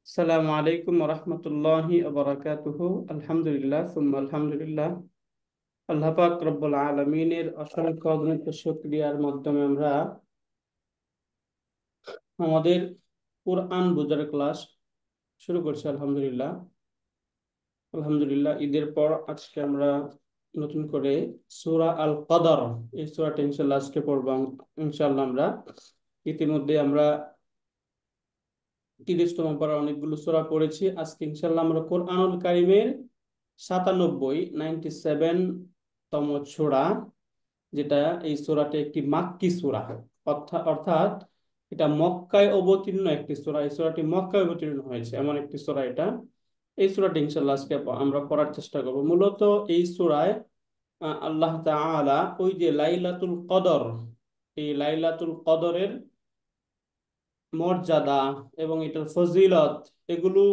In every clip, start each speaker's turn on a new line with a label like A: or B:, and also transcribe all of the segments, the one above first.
A: আসসালামু আলাইকুম রহমতুল্লাহি বারাকাতুহু। আলহামদুলিল্লাহ সুম্মা আলহামদুলিল্লাহ। আল্লাহ পাক রব্বুল আলামিনের অসংখ্য অগণিত শুকরিয়ার মাধ্যমে আমরা আমাদের কোরআন বোঝার ক্লাস শুরু করছি। আলহামদুলিল্লাহ আলহামদুলিল্লাহ ঈদের পর আজকে আমরা নতুন করে সূরা আল কদর, এই সূরাটা ইনশাআল্লাহ আজকে পড়ব। ইনশাআল্লাহ আমরা ইতিমধ্যে আমরা 30তম পারা অনেকগুলো সূরা পড়েছি। আজকে ইনশাআল্লাহ আমরা কোরআনুল কারীমের 97তম সূরা, যেটা এই সূরাটা একটি মাক্কি সূরা। অর্থাৎ এটা মক্কায় অবতীর্ণ একটি সূরা। এই সূরাটি মক্কায় অবতীর্ণ হয়েছে এমন একটি সূরা এটা। এই সূরাটি ইনশাআল্লাহ আজকে আমরা পড়ার চেষ্টা করব। মূলত এই সূরায় আল্লাহ তাআলা ওই যে লাইলাতুল কদর, এই লাইলাতুল কদরের মর্যাদা এবং এটার ফজিলত এগুলো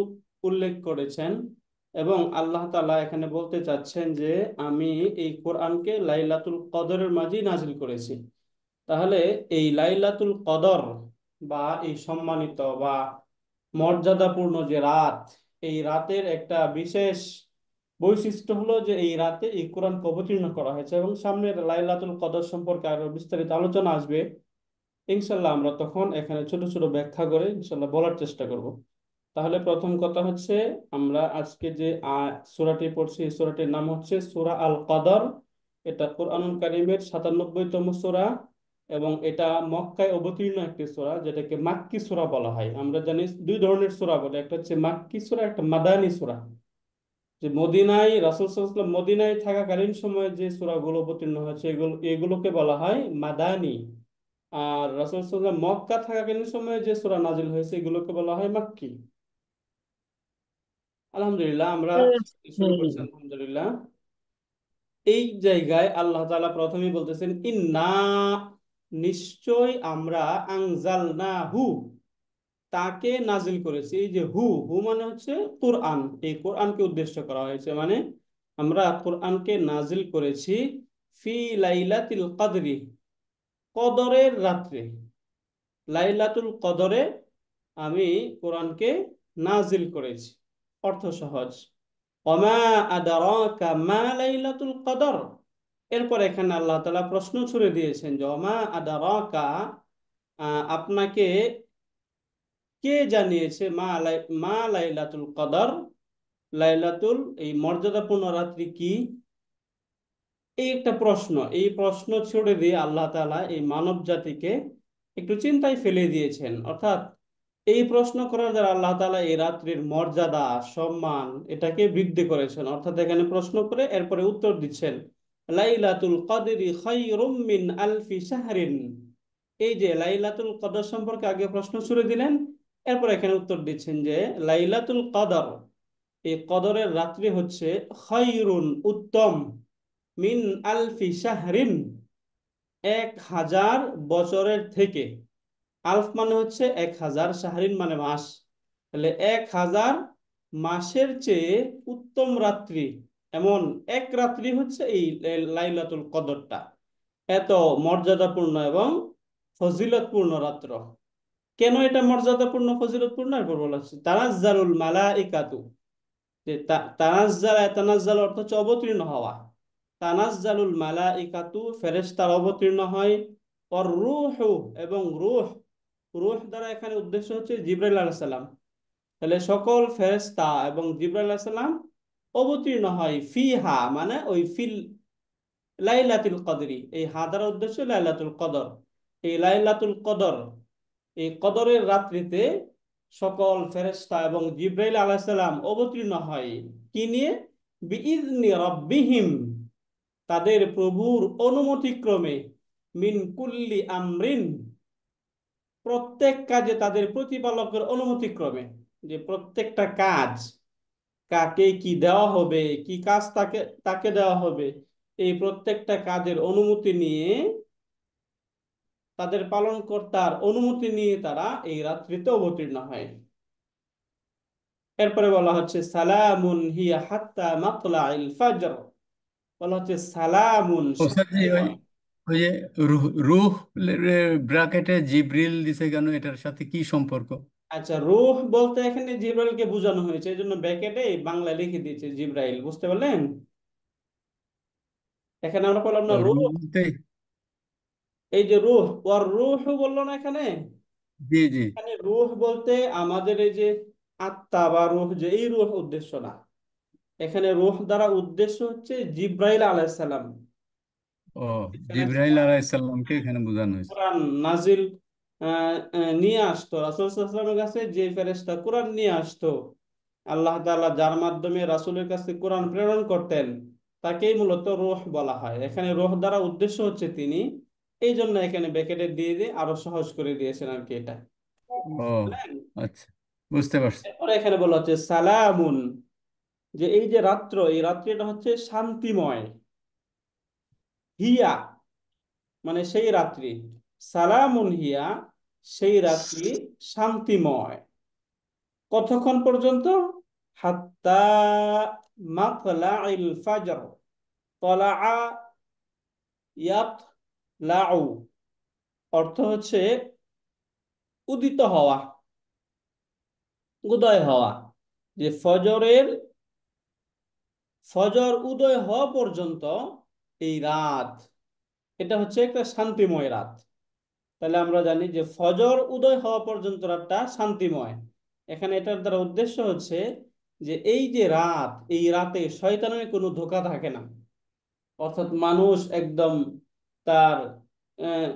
A: উল্লেখ করেছেন। এবং আল্লাহ তাআলা এখানে বলতে চাচ্ছেন যে আমি এই কোরআনকে লাইলাতুল কদরের মাঝেই নাজিল করেছি। তাহলে এই লাইলাতুল কদর বা এই সম্মানিত বা মর্যাদাপূর্ণ যে রাত, এই রাতের একটা বিশেষ বৈশিষ্ট্য হলো যে এই রাতে এই কোরআনকে অবতীর্ণ করা হয়েছে। এবং সামনের লাইলাতুল কদর সম্পর্কে আরো বিস্তারিত আলোচনা আসবে ইনশাল্লাহ। আমরা তখন এখানে ছোট ছোট ব্যাখ্যা করে ইনশাল্লাহ বলার চেষ্টা করব। তাহলে প্রথম কথা হচ্ছে, আমরা আজকে যে সূরাটি পড়ছি এই সূরাটির নাম হচ্ছে সূরা আল কদর। এটা কোরআনুল কারীমের 97তম সূরা এবং এটা মক্কায় অবতীর্ণ একটি সূরা, যেটাকে মাক্কি সূরা বলা হয়। আমরা জানি দুই ধরনের সূরা বলে, একটা হচ্ছে মাক্কি সূরা, একটা মাদানী সূরা। যে মদিনায় রাসূল সাল্লাল্লাহু আলাইহি ওয়াসাল্লাম মদিনায় থাকাকালীন সময়ে যে সূরাগুলো অবতীর্ণ হয়েছে এগুলোকে বলা হয় মাদানী। আর রাসূল সাল্লাল্লাহু আলাইহি ওয়াসাল্লাম মক্কা থাকাকালীন সময়ে যে সূরা নাজিল হয়েছে এগুলোকে বলা হয় মাক্কি। আলহামদুলিল্লাহ আমরা
B: হুম,
A: শুরু
B: হুম।
A: করছি। আলহামদুলিল্লাহ এই জায়গায় আল্লাহ তাআলা প্রথমেই বলতেছেন ইন্না, নিশ্চয় আমরা, আনজালনাহু, তাকে নাজিল করেছি। এই যে হু, হু মানে হচ্ছে কোরআন, এই কোরআনকে উদ্দেশ্য করা হয়েছে। মানে আমরা কোরআনকে নাজিল করেছি ফি লাইলাতিল কদরি, কদরের রাত্রে। লাইলাতুল কদরে আমি কোরআনকে নাজিল করেছি। অর্থ সহজ, ওমা আদারাকা মা লাইলাতুল কদর। এরপর এখানে আল্লাহ তাআলা প্রশ্ন ছুড়ে দিয়েছেন যে ওমা আদারাকা, আপনাকে কে জানিয়েছে মা লাইলাতুল কদর, লাইলাতুল এই মর্যাদাপূর্ণ রাত্রি কি। এই একটা প্রশ্ন, এই প্রশ্ন ছুড়ে দিয়ে আল্লাহ তাআলা এই মানব জাতিকে একটু চিন্তায় ফেলে দিয়েছেন। অর্থাৎ এই প্রশ্ন করার দ্বারা আল্লাহ তাআলা এই রাত্রির মর্যাদা, সম্মান এটাকে বৃদ্ধি করেছেন। অর্থাৎ এখানে প্রশ্ন করে এরপরে উত্তর দিচ্ছেন, লাইলাতুল কদরি খায়রুম মিন আলফি শাহরিন। এই যে লাইলাতুল কদর সম্পর্কে আগে প্রশ্ন ছুড়ে দিলেন, এরপর এখানে উত্তর দিচ্ছেন যে লাইলাতুল কদর, এই কদরের রাত্রি হচ্ছে খায়রুন, উত্তম, মিন আলফি শাহরিন, 1000 বছরের থেকে। আলফ মানে হচ্ছে 1000, শাহরিন মানে মাস। তাহলে 1000 মাসের চেয়ে উত্তম রাত্রি, এমন এক রাত্রি হচ্ছে এই লাইলাতুল কদরটা। এত মর্যাদাপূর্ণ এবং ফজিলতপূর্ণ রাত্র। কেন এটা মর্যাদাপূর্ণ ফজিলতপূর্ণ, এরপর বলা হচ্ছে তানাজ্জালুল মালাইকাতু। যে তানাজ্জাল অর্থ হচ্ছে অবতীর্ণ হওয়া। তানাজ্জালুল মালাইকাতু, ফেরেশতারা অবতীর্ণ হয়। আর রূহু, এবং রূহ, রূহ দ্বারা এখানে উদ্দেশ্য হচ্ছে জিবরাইল আলাইহিস সালাম। তাহলে সকল ফেরেশতা এবং জিবরাইল আলাইহিস সালাম অবতীর্ণ হয় ফিহা, মানে ওই ফিল লাইলাতুল কদরি, এই হা দ্বারা উদ্দেশ্য লাইলাতুল কদর। এই লাইলাতুল কদর, এই কদরের রাত্রিতে সকল ফেরেশতা এবং জিবরাইল আলাইহিস সালাম অবতীর্ণ হয়। কি নিয়ে? বিইজনি রাব্বিহিম, তাদের প্রভুর অনুমতিক্রমে, মিন কুল্লি আমরিন, প্রত্যেক কাজে তাদের প্রতিপালকের অনুমতিক্রমে। যে প্রত্যেকটা কাজ, কাকে কি দেওয়া হবে, কি কাজ তাকে তাকে দেওয়া হবে, এই প্রত্যেকটা কাজের অনুমতি নিয়ে, তাদের পালনকর্তার অনুমতি নিয়ে তারা এই রাত্রিতে অবতীর্ণ হয়। এরপরে বলা হচ্ছে সালামুন হিয়া হাত্তা মাতলাইল ফাজর। বলা হচ্ছে সালামুন,
B: ও স্যার,
A: শান্তি
B: ওই
A: নয়।
B: ওই যে রুহ রুহ ব্র্যাকেটে জিব্রিল দিছে কেন? এটার সাথে কি সম্পর্ক?
A: আচ্ছা, রূহ বলতে এখানে জিব্রাইলকে বোঝানো হয়েছে, এই জন্য ব্যাকেটে বাংলায় লিখে দিয়েছে জিব্রাইল, বুঝতে পারলেন? এখানে আমরা বললাম না
B: ও
A: রূহ,
B: রুহ বলতে?
A: এই যে রূহ, ওর রূহ বললো না এখানে।
B: জি জি।
A: এখানে রূহ বলতে আমাদের এই যে আত্মা বা রূহ, যে এই রূহ উদ্দেশ্য না। এখানে রূহ দ্বারা উদ্দেশ্য হচ্ছে জিব্রাইল আলাইহিস সালাম।
B: ও, জিবরাইল আলাইহিস সালামকে এখানে বোঝানো হয়েছে।
A: কোরআন নাজিল নিয়ে আসতো রাসূল সাল্লাল্লাহু আলাইহি ওয়াসাল্লামের কাছে, যে ফেরেশতা কোরআন নিয়ে আসতো, আল্লাহ তাআলা যার মাধ্যমে রাসূলের কাছে কোরআন প্রেরণ করতেন, তাকেই মূলত রূহ বলা হয়। এখানে রূহ দ্বারা উদ্দেশ্য হচ্ছে তিনি, এই জন্য এখানে ব্যাকেটে দিয়ে দিয়ে আরো সহজ করে দিয়েছেন আর কি এটা।
B: ও
A: বুঝলেন?
B: আচ্ছা, বুঝতে পারছি।
A: এরপরে এখানে বলা হচ্ছে সালামুন, যে এই যে রাত্র, এই রাত্রিটা হচ্ছে শান্তিময়। হিয়া মানে সেই রাত্রি, সালামুন হিয়া সেই রাত্রি শান্তিময়। কতক্ষণ পর্যন্ত? হাত্তা মাতলাইল ফাজর, তলা ইয়াতলাউ, অর্থ হচ্ছে উদিত হওয়া, উদয় হওয়া, যে ফজর উদয় হওয়া পর্যন্ত এই রাত, এটা হচ্ছে একটা শান্তিময় রাত। তাহলে আমরা জানি যে ফজর উদয় হওয়া পর্যন্ত রাতটা শান্তিময়। এখানে এটার দ্বারা উদ্দেশ্য হচ্ছে যে এই যে রাত, এই রাতে শয়তানের কোনো ধোঁকা থাকে না। অর্থাৎ মানুষ একদম তার আহ,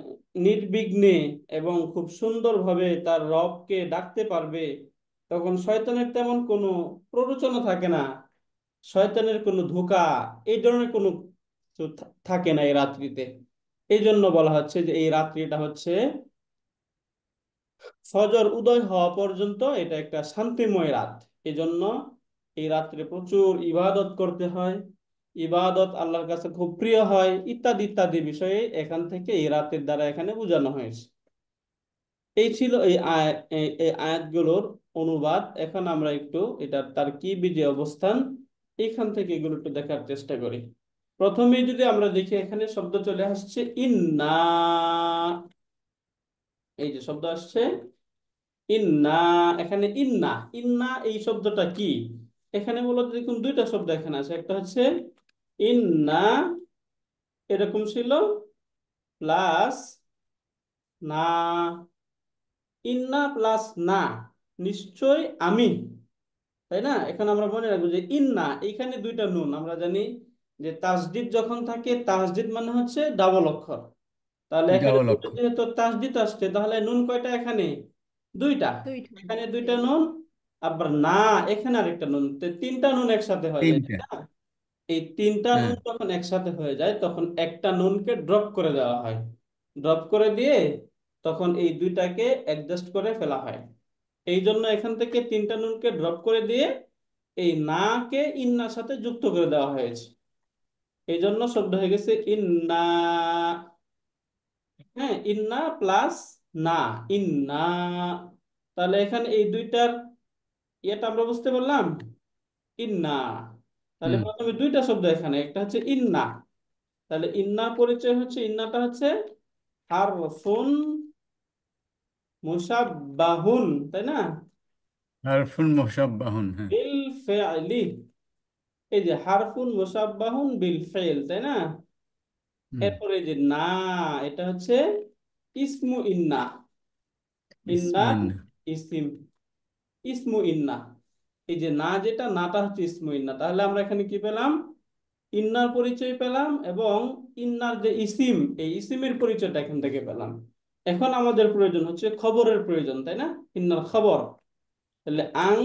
A: নির্বিঘ্নে এবং খুব সুন্দরভাবে তার রবকে ডাকতে পারবে। তখন শয়তানের তেমন কোনো প্ররোচনা থাকে না, শয়তানের কোনো ধোঁকা, এই ধরনের কোনো কিছু থাকে না এই রাত্রিতে। এই জন্য বলা হচ্ছে যে এই রাত্রিটা হচ্ছে ফজর উদয় হওয়া পর্যন্ত এটা একটা শান্তিময় রাত। এই জন্য এই রাত্রে প্রচুর ইবাদত করতে হয়, ইবাদত আল্লাহর কাছে খুব প্রিয় হয়, ইত্যাদি ইত্যাদি বিষয়ে এখান থেকে এই রাতের দ্বারা এখানে বোঝানো হয়েছে। এই ছিল এই এই আয়াতগুলোর অনুবাদ। এখন আমরা একটু এটা তার কি যে অবস্থান, এখান থেকে এগুলো একটু দেখার চেষ্টা করি। প্রথমে যদি আমরা দেখি, এখানে শব্দ চলে আসছে ইন্না, এই যে শব্দ আসছে ইন্না। এখানে ইন্না, ইন্না এই শব্দটা কি? এখানে মূলত দেখুন দুইটা শব্দ এখানে আছে, একটা হচ্ছে ইন্না এরকম ছিল, প্লাস না, ইন্না প্লাস না, নিশ্চয় আমি, তাই না? এখন আমরা মনে রাখবো যে ইন্না, এখানে দুইটা নুন। আমরা জানি যে তাসদিদ যখন থাকে, তাসদিদ মানে হচ্ছে ডাবল অক্ষর। তাহলে এখানে
B: ডাবল
A: দুটো
B: অক্ষর।
A: যেহেতু তাসদিদ আসছে, তাহলে নুন কয়টা এখানে? দুইটা।
B: দুইটা।
A: এখানে দুইটা
B: জি।
A: নুন, আবার না এখানে আরেকটা নুন, তো তিনটা নুন একসাথে হয়ে যায়, তাই
B: তিনটা।
A: না? এই তিনটা নুন
B: হ্যাঁ।
A: যখন একসাথে হয়ে যায়, তখন একটা নুনকে ড্রপ করে দেওয়া হয়। ড্রপ করে দিয়ে তখন এই দুইটাকে অ্যাডজাস্ট করে ফেলা হয়। এই জন্য এখান থেকে তিনটা নুনকে ড্রপ করে দিয়ে এই না কে ইন্নার সাথে যুক্ত করে দেওয়া হয়েছে। এই জন্য শব্দ হয়ে গেছে ইন্না। হ্যাঁ, ইন্না প্লাস না, ইন্না। তাহলে এখানে এই দুইটার ইয়েটা আমরা বুঝতে পারলাম, ইন্না। তাহলে
B: হুম।
A: প্রথমে দুইটা শব্দ এখানে, একটা হচ্ছে ইন্না। তাহলে ইন্নার পরিচয় হচ্ছে, ইন্নাটা হচ্ছে হারফুন মুসাব্বাহুন, তাই না?
B: হারফুন মুসাব্বাহুন, হ্যাঁ।
A: বিল ফেআলি, এই যে হারফুন মুসাব্বাহুন বিল ফেল, তাই না?
B: হুম।
A: এরপরে এই যে না, এটা হচ্ছে ইসমু ইন্না। ইন্না
B: বিসমিল্লাহ।
A: ইসিম, ইসমু ইন্না। এই যে না, যেটা নাটা হচ্ছে ইসমু ইন্না। তাহলে আমরা এখানে কি পেলাম? ইন্নার পরিচয় পেলাম, এবং ইন্নার যে ইসিম, এই ইসিমের পরিচয়টা এখান থেকে পেলাম। এখন আমাদের প্রয়োজন হচ্ছে খবরের প্রয়োজন, তাই না? ইন্নার খবর। তাহলে আং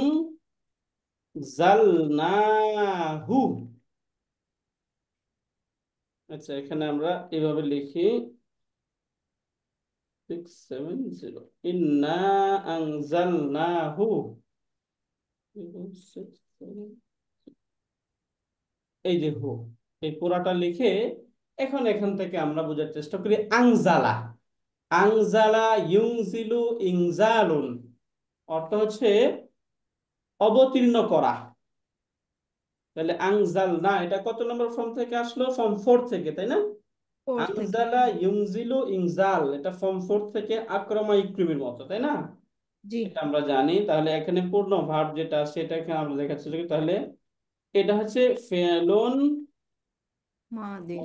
A: জালনাহু, আচ্ছা এখানে আমরা এভাবে লিখি 670, ইন্না আনজালনাহু, এই যে হু, এই পুরাটা লিখে এখন এখান থেকে আমরা বোঝার চেষ্টা করি আংজালা। আংজালা ইউংজিলু ইংজালুন, অর্থ হচ্ছে অবতীর্ণ করা। তাহলে আংজাল না, এটা কত নম্বর ফর্ম থেকে আসলো? ফর্ম 4 থেকে, তাই না?
B: ফোর থেকে।
A: আনজালা ইউনজিলু ইনজাল, এটা ফর্ম 4 থেকে আক্রমা ইক্রিমের মতো, তাই না?
C: জি।
A: এটা আমরা জানি। তাহলে এখানে পূর্ণ ভার্ব যেটা সেটা এখানে আমরা দেখাচ্ছি যে তাহলে এটা হচ্ছে ফেলুন
C: মাদিন।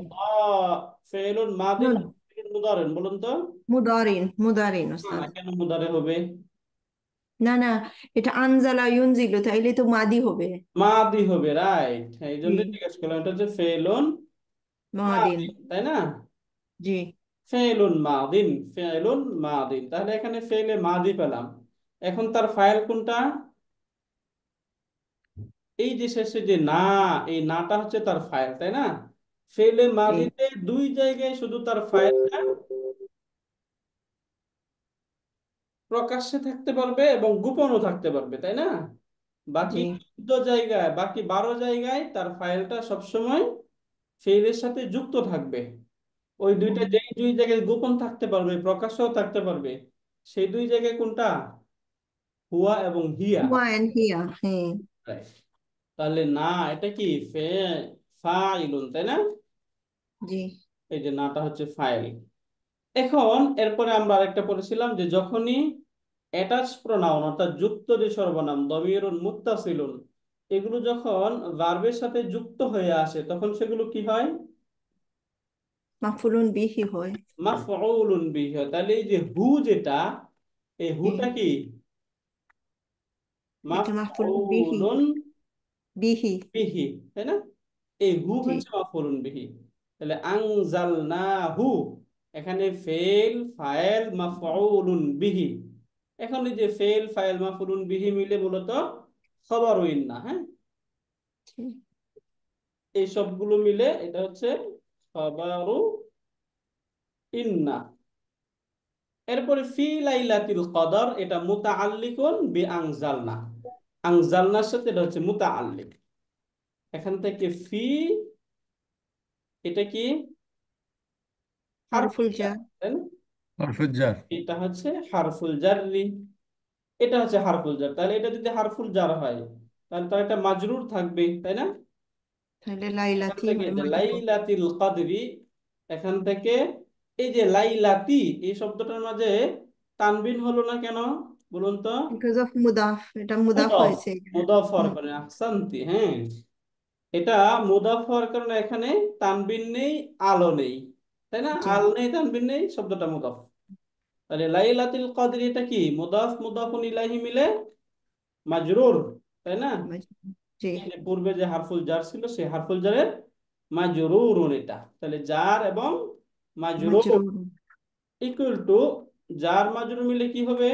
A: ফেলুন মাদিন
C: নুন।
A: মুদারেন বলুন তো।
C: মুদারিন, মুদারিন
A: না
C: ওস্তাদ।
A: কেন মুদারে হবে?
C: না না, এটা আনজালা ইউনজিলু, তাইলে তো মাদি হবে।
A: মাদি হবে, রাইট। এই
C: জি।
A: জন্য জিজ্ঞেস করলাম, এটা হচ্ছে ফেলুন
C: মাদিন।
A: মাদিন, তাই না?
C: জি।
A: ফেলুন মাদিন, ফেলুন মাদিন, তাহলে এখানে ফেলে মাদি পেলাম। এখন তার ফাইল কোনটা? এই যে শেষে যে না, এই নাটা হচ্ছে তার ফাইল, তাই না? ফেলে
C: জি।
A: মাদিতে দুই জায়গায় শুধু তার ফাইলটা প্রকাশ্যে থাকতে পারবে এবং গোপনও থাকতে পারবে, তাই না? বাকি
C: জি।
A: 14 জায়গায়, বাকি 12 জায়গায় তার ফাইলটা সবসময় ফেইলের সাথে যুক্ত থাকবে। ওই দুইটা,
C: হুম।
A: যেই দুই জায়গায় গোপন থাকতে পারবে, প্রকাশ্যও থাকতে পারবে, সেই দুই জায়গায় কোনটা? হুয়া এবং হিয়া।
C: হুয়া এন্ড হিয়া, হ্যাঁ।
A: Right. তাহলে না, এটা কি ফাইলুন, তাই না?
C: জি।
A: এই যে নাটা হচ্ছে ফাইল। এখন এরপরে আমরা আরেকটা পড়েছিলাম যে যখনই অ্যাটাচ প্রোনাউন অর্থাৎ যুক্ত যে সর্বনাম দমিরুন মুত্তাসিলুন, এগুলো যখন ভার্বের সাথে যুক্ত হয়ে আসে তখন সেগুলো কি হয়?
C: মাফুলুন বিহি হয়।
A: মাফউলুন বিহি হয়। তাহলে এই যে হু যেটা, এই
C: জি।
A: হুটা কি?
C: এটা মাফুলুন বিহি।
A: মাফউলুন
C: বিহি।
A: বিহি, তাই না? এই হু
C: জি।
A: হচ্ছে মাফউলুন বিহি। তাহলে আনজালনাহু, এখানে ফেল ফাইল মাফউলুন বিহি। এখন এই যে ফেল ফাইল মাফউলুন বিহি মিলে মূলত খবর ইন্না, হ্যাঁ,
C: জি।
A: এই সবগুলো মিলে এটা হচ্ছে খবরু ইন্না। এরপরে ফি লাইলাতিল কদর, এটা মুতাআল্লিকুন বি আনজালনা, আনজালনার সাথে এটা হচ্ছে মুতাআল্লিক। এখান থেকে ফি, এটা কি? হারফুল
C: হারফুল
A: জার,
C: জার।
A: তাই না?
B: হরফুজ্জার।
A: এটা হচ্ছে হারফুল জাররি, এটা হচ্ছে হারফুল জার। তাহলে এটা যদি হারফুল জার হয় তাহলে তার একটা মাজরুর থাকবে, তাই না?
C: তাহলে
A: এখান
C: লাইলাতি
A: থেকে
C: হয়
A: যে
C: মাজরুর।
A: লাইলাতিল কদরি, এখান থেকে এই যে লাইলাতি, এই শব্দটার মাঝে তানবিন হলো না কেন বলুন তো?
C: বিকজ অফ মুদাফ, এটা মুদাফ
A: মুদাফ,
C: হয়েছে এখানে।
A: মুদাফ হওয়ার
C: হুম।
A: কারণে, আহসানতি, হ্যাঁ। এটা মুদাফ হওয়ার কারণে এখানে তানবিন নেই, আলো নেই, তাই না?
C: জি।
A: আল নেই, তানবিন নেই, শব্দটা মুদাফ। তাহলে লাইলাতুল কদর এটা কি? মুদাফ মুদাফুন ইলাইহি মিলে মাজরুর, তাই না?
C: মাজরুর। জি।
A: এই যে পূর্বে যে হারফুল জার ছিল সেই হারফুল জারের মাজরুরুন এটা। তাহলে জার এবং মাজরুর
C: মাজরুর।
A: ইকুয়াল টু, জার মাজরুর মিলে কি হবে?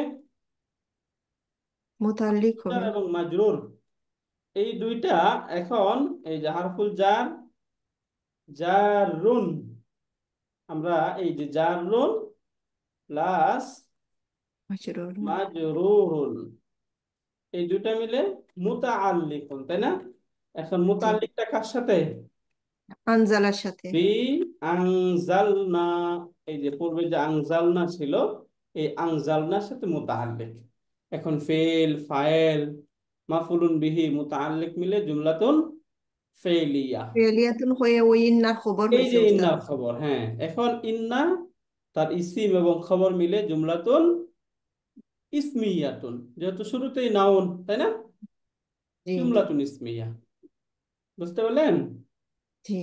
C: মুতাল্লিক
A: জার
C: হবে।
A: এবং মাজরুর, এই দুইটা এখন এই যে হারফুল জার, জারুন, আমরা এই যে জারুন প্লাস
C: মাজরুর।
A: মাজরুরুন, এই দুইটা মিলে মুতাআল্লিকুন, তাই না? এখন
C: জি।
A: মুতাআল্লিকটা কার সাথে?
C: আনজালার সাথে।
A: বি আনজালনা, এই যে পূর্বে যে আনজালনা ছিল, এই আনজালনার সাথে মুতাআল্লিক। এখন ফেল ফাইল মাফুলুন বিহি মুতাআল্লিক মিলে জুমলাতুন ফেলিয়া।
C: ফেলিয়াতুন হয়ে ওই ইন্নার খবর
A: এই
C: হয়েছে
A: যে
C: উস্তাদ।
A: ইন্নার খবর, হ্যাঁ। এখন ইন্না তার ইসিম এবং খবর মিলে জুমলাতুন ইসমিয়াতুন, যেহেতু শুরুতেই নাউন, তাই না?
C: জি।
A: জুমলাতুন ইসমিয়া, বুঝতে পারলেন?
C: জি।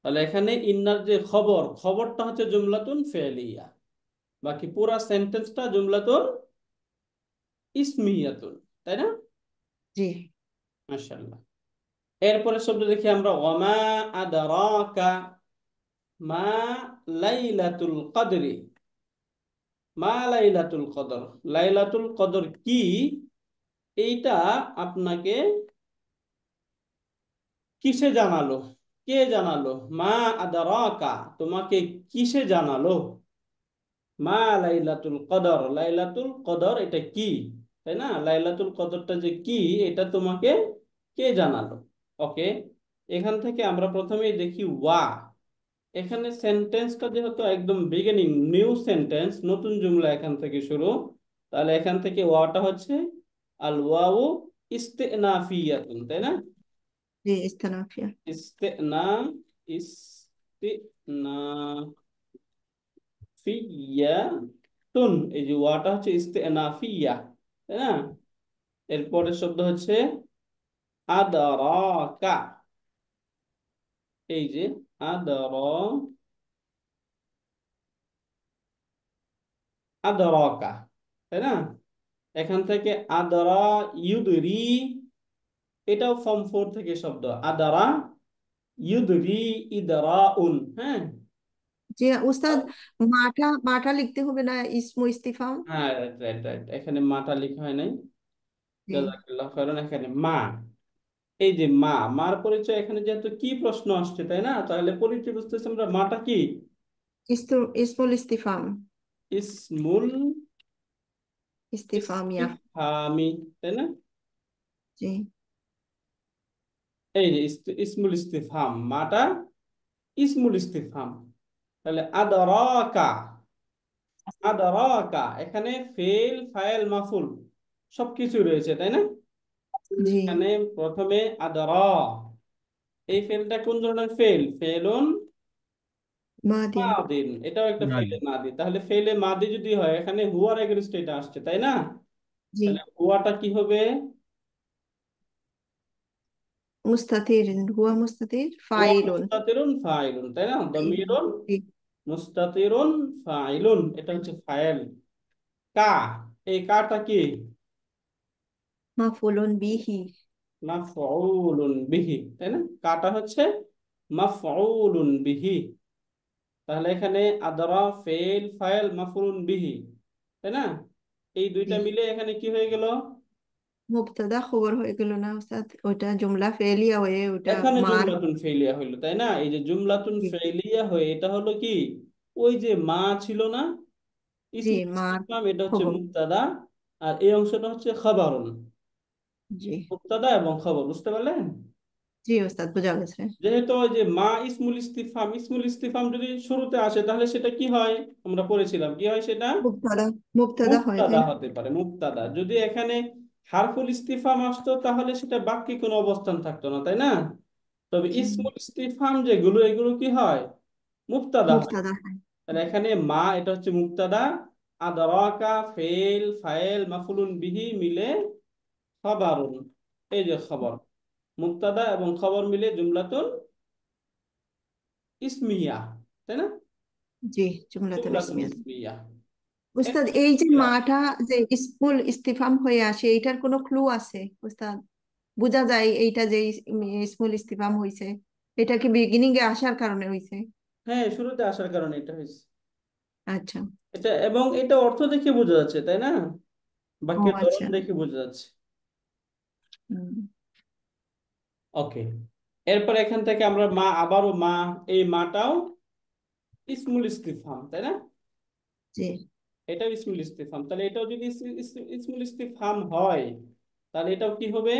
A: তাহলে এখানে ইন্নার যে খবর, খবরটা হচ্ছে জুমলাতুন ফেলিয়া, বাকি পুরা সেন্টেন্সটা জুমলাতুন ইসমিয়াতুন, তাই না?
C: জি।
A: মাশাআল্লাহ। এরপরে শব্দ দেখি আমরা, ওয়ামা আদরাকা মা লাইলাতুল কদরি। মা লাইলাতুল কদর, লাইলাতুল কদর কি? এইটা আপনাকে কিসে জানালো? কে জানালো? মা আদরাকা, তোমাকে কিসে জানালো? মা লাইলাতুল কদর, লাইলাতুল কদর এটা কি, তাই না? লাইলাতুল কদরটা যে কি, এটা তোমাকে কে জানালো? ওকে, এখান থেকে আমরা প্রথমেই দেখি ওয়া। এখানে সেন্টেন্সটা যেহেতু একদম বিগিনিং, নিউ সেন্টেন্স, নতুন জুমলা এখান থেকে শুরু, তাহলে এখান থেকে ওয়াটা হচ্ছে আল ওয়াউ ইস্তেনাফিয়াতুন, তাই না?
C: জি। ইস্তানাফিয়া।
A: ইস্তেনা ইস্তেনাফিয়াতুন, এই যে ওয়াটা হচ্ছে ইস্তেনাফিয়া। তাই না? এরপরের শব্দ হচ্ছে আদরাকা। এই যে আদর আদরাকা, তাই না? এখান থেকে আদরা ইউদরি, এটাও ফর্ম 4 থেকে শব্দ আদারা ইউদরি ইদরাউন। হ্যাঁ,
C: যে উস্তাদ, মাটা মাটা লিখতে হবে না, ইসমু ইস্তিফাম?
A: হ্যাঁ, রাইট রাইট রাইট, এখানে মাটা লেখা হয় নাই।
C: জি।
A: জাযাকাল্লাহ খাইরান। এখানে মা, এই যে মা, মার পরিচয় এখানে যেহেতু কি প্রশ্ন আসছে, তাই না? তাহলে পরিচয় বুঝতেছি আমরা, মাটা কি?
C: ইসমুল ইস্তিফাম।
A: ইসমুল
C: ইস্তিফামিয়া।
A: ইস্তিফহামি, তাই না?
C: জি।
A: এই যে ইসমুল ইস্তিফহাম, মাটা ইসমুল ইস্তিফহাম। তাহলে আদরাকা, আদরাকা এখানে ফেল ফাইল মাফুল সবকিছু রয়েছে, তাই না?
C: জি।
A: এখানে প্রথমে আদরা, এই ফেলটা কোন ধরনের ফেল? ফেলুন
C: মাদিন।
A: মাদিন, এটাও একটা
B: না।
A: ফেলে মাদি। তাহলে ফেলে মাদি যদি হয়, এখানে হুয়ার এগেনস্ট এটা আসছে, তাই না?
C: জি।
A: তাহলে হুয়াটা কি হবে?
C: মুস্তাতির, হুয়া মুস্তাতির
A: হুয়া
C: ফাইলুন।
A: মুস্তাতিরুন ফাইলুন, তাই না?
C: ফাইলুন।
A: দমিরুন
C: জি।
A: মুস্তাতিরুন ফাইলুন, এটা হচ্ছে ফাইল। কা, এই কাটা কি?
C: মাফুলুন বিহি।
A: মাফউলুন বিহি, তাই না? কাটা হচ্ছে মাফউলুন বিহি। তাহলে এখানে আদরা ফেল ফাইল মাফউলুন বিহি, তাই না? এই
C: জি।
A: দুইটা মিলে এখানে কি হয়ে গেল?
C: মুবতাদা খবর হয়ে গেল না উস্তাদ? ওইটা জুমলা ফেলিয়া হয়ে ওটা
A: এখানে
C: মার।
A: জুমলাতুন ফেলিয়া হইলো, তাই না? এই যে জুমলাতুন
C: জি।
A: ফেলিয়া হয়ে এটা হলো কি? ওই যে মা ছিল না,
C: জি,
A: ইসমুল
C: মার
A: ইসতিফহাম, এটা হচ্ছে
C: খবর।
A: মুবতাদা, আর এই অংশটা হচ্ছে খবরুন।
C: জি।
A: মুবতাদা এবং খবর, বুঝতে পারলেন?
C: জি উস্তাদ, বোঝা গেছে।
A: যেহেতু ওই যে মা ইসমুল ইস্তিফহাম, ইসমুল ইস্তিফহাম যদি শুরুতে আসে তাহলে সেটা কি হয়? আমরা পড়েছিলাম কি হয় সেটা?
C: মুবতাদা, মুবতাদা হয়, তাই
A: মুবতাদা
C: না?
A: হতে পারে, মুবতাদা। যদি এখানে হারফুল ইস্তিফহাম আসতো তাহলে সেটা বাক্যে কোনো অবস্থান থাকতো না, তাই না? তবে
C: জি।
A: ইসমুল ইস্তিফহাম যেগুলো, এগুলো কি হয়? মুবতাদা হয়।
C: মুবতাদা হয়।
A: তাহলে এখানে মা এটা হচ্ছে মুবতাদা, আদরাকা ফেল ফাইল মাফুলুন বিহি মিলে খবরুন, এই যে খবর, মুবতাদা এবং খবর মিলে জুমলাতুন ইসমিয়া, তাই না?
C: জি, জুমলাতুল
A: জুমলাতুন
C: ইসমিয়া।
A: ইসমিয়া।
C: উস্তাদ,
A: এরপর
C: এই যে মাটা যে ইসমুল ইস্তিফাম হয়ে আসে, এইটার কোনো ক্লু আছে উস্তাদ? বোঝা যায় এইটা যে ইসমুল ইস্তিফাম হয়েছে, এটা কি বিগিনিং এ আসার কারণে হয়েছে?
A: হ্যাঁ, শুরুতে আসার কারণে এটা হয়েছে।
C: আচ্ছা।
A: এটা, এবং এটা অর্থ দেখে বোঝা যাচ্ছে, তাই না?
C: ও
A: বাক্যের ধরন
C: আচ্ছা।
A: দেখে বোঝা যাচ্ছে।
C: হুম।
A: ওকে, এরপর এখান থেকে আমরা মা, আবারও মা, এই মাটাও ইসমুল ইস্তিফহাম, তাই না?
C: জি।
A: এটাও ইসমুল ইস্তিফহাম। তাহলে এটাও যদি ইসমুল ইস্তিফহাম হয়, তাহলে এটাও কি হবে?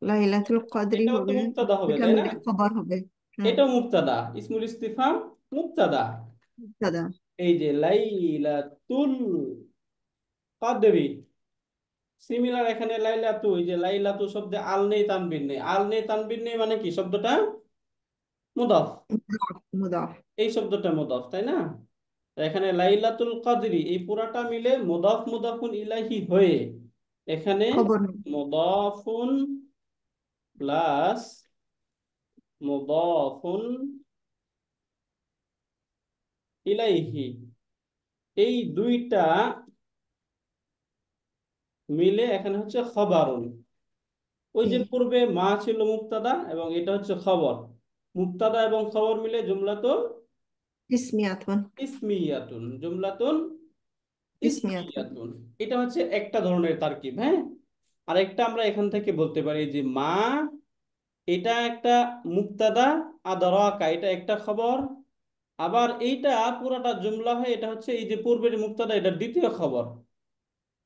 C: লাইলাতুল কদরি
A: এটাও তো
C: হবে।
A: মুবতাদা হবে,
C: এটা
A: তাই না?
C: মিলে খবর হবে। হ্যাঁ।
A: এটাও মুবতাদা, ইসমুল ইস্তিফহাম মুবতাদা।
C: দাদা।
A: এই যে লাইলাতুল কদরি, সিমিলার এখানে লাইলাতু, এই যে লাইলাতু শব্দে আল নেই তানবির নেই, আল নেই তানবির নেই মানে কি? শব্দটা মুদাফ,
C: মুদাফ, মুদাফ।
A: এই শব্দটা মুদাফ, তাই না? তো এখানে লাইলাতুল কদরি এই পুরাটা মিলে মুদাফ মুদাফুন ইলাইহি হয়ে এখানে
C: খবর।
A: মুদাফুন প্লাস মুদাফুন ইলাইহি, এই দুইটা মিলে এখানে হচ্ছে খবরুন। ওই
C: জি।
A: যে পূর্বে মা ছিল মুবতাদা এবং এটা হচ্ছে খবর, মুবতাদা এবং খবর মিলে জুমলাতুন
C: ইসমিয়াতুন।
A: ইসমিয়াতুন, জুমলাতুন
C: ইসমিয়াতুন।
A: ইসমিয়াতুন। এটা হচ্ছে একটা ধরনের তারকিব, হ্যাঁ। আরেকটা আমরা এখান থেকে বলতে পারি যে মা, এটা একটা মুবতাদা, আদরাকা এটা একটা খবর, আবার এইটা পুরাটা জুমলা হয়ে এটা হচ্ছে এই যে পূর্বের মুবতাদা, এটা দ্বিতীয় খবর,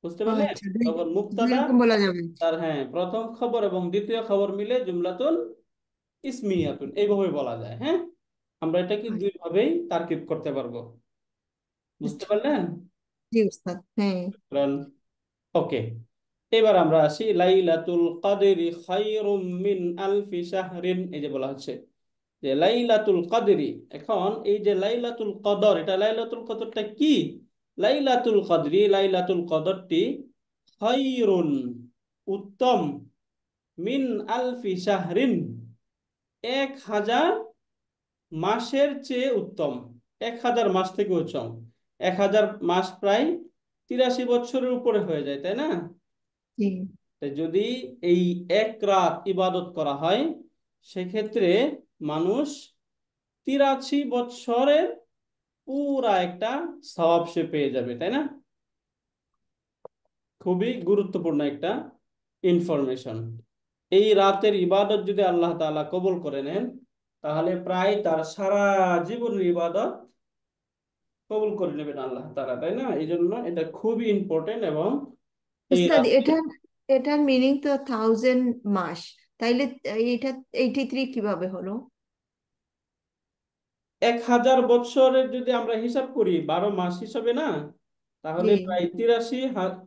A: বুঝতে
C: ও
A: পারলেন?
C: আচ্ছা, দুই,
A: তখন
C: দুই
A: মুবতাদা
C: রকম বলা যাবে।
A: তার, হ্যাঁ, প্রথম খবর এবং দ্বিতীয় খবর মিলে জুমলাতুন ইসমিয়াতুন, এইভাবে বলা যায়, হ্যাঁ। আমরা এটাকে দুই ভাবেই তারকিব করতে পারবো, বুঝতে
C: আচ্ছা।
A: পারলেন?
C: জি উস্তাদ, হ্যাঁ।
A: ওকে, এবার আমরা আসি লাইলাতুল কদরি খায়রুম মিন আলফি শাহরিন, এই যে বলা হচ্ছে যে লাইলাতুল কদরি। এখন এই যে লাইলাতুল কদর, এটা লাইলাতুল কদরটা কি? লাইলাতুল কদরটি খায়রুন উত্তম, মিন আলফি শাহরিন 1000 মাসের চেয়ে উত্তম। 1000 মাস থেকে উত্তম। 1000 মাস প্রায় 83 বছরের উপরে হয়ে যায়, তাই না?
C: জি।
A: তাই যদি এই এক রাত ইবাদত করা হয়, সেক্ষেত্রে মানুষ 83 বছরের পুরা একটা সওয়াব সে পেয়ে যাবে, তাই না? খুবই গুরুত্বপূর্ণ একটা ইনফরমেশন। এই রাতের ইবাদত যদি আল্লাহ তাআলা কবুল করে নেন, তাহলে প্রায় তার সারা জীবনের ইবাদত কবুল করে নেবেন আল্লাহ তাআলা, তাই না? এই জন্য এটা খুবই ইম্পর্টেন্ট। এবং এই
C: উস্তাদ,
A: রাতে
C: এটার মিনিং তো 1000 মাস, তাইলে এটা 83 কিভাবে হলো?
A: 1000 বছরের যদি আমরা হিসাব করি 12 মাস হিসাবে, না তাহলে
C: জি।
A: প্রায়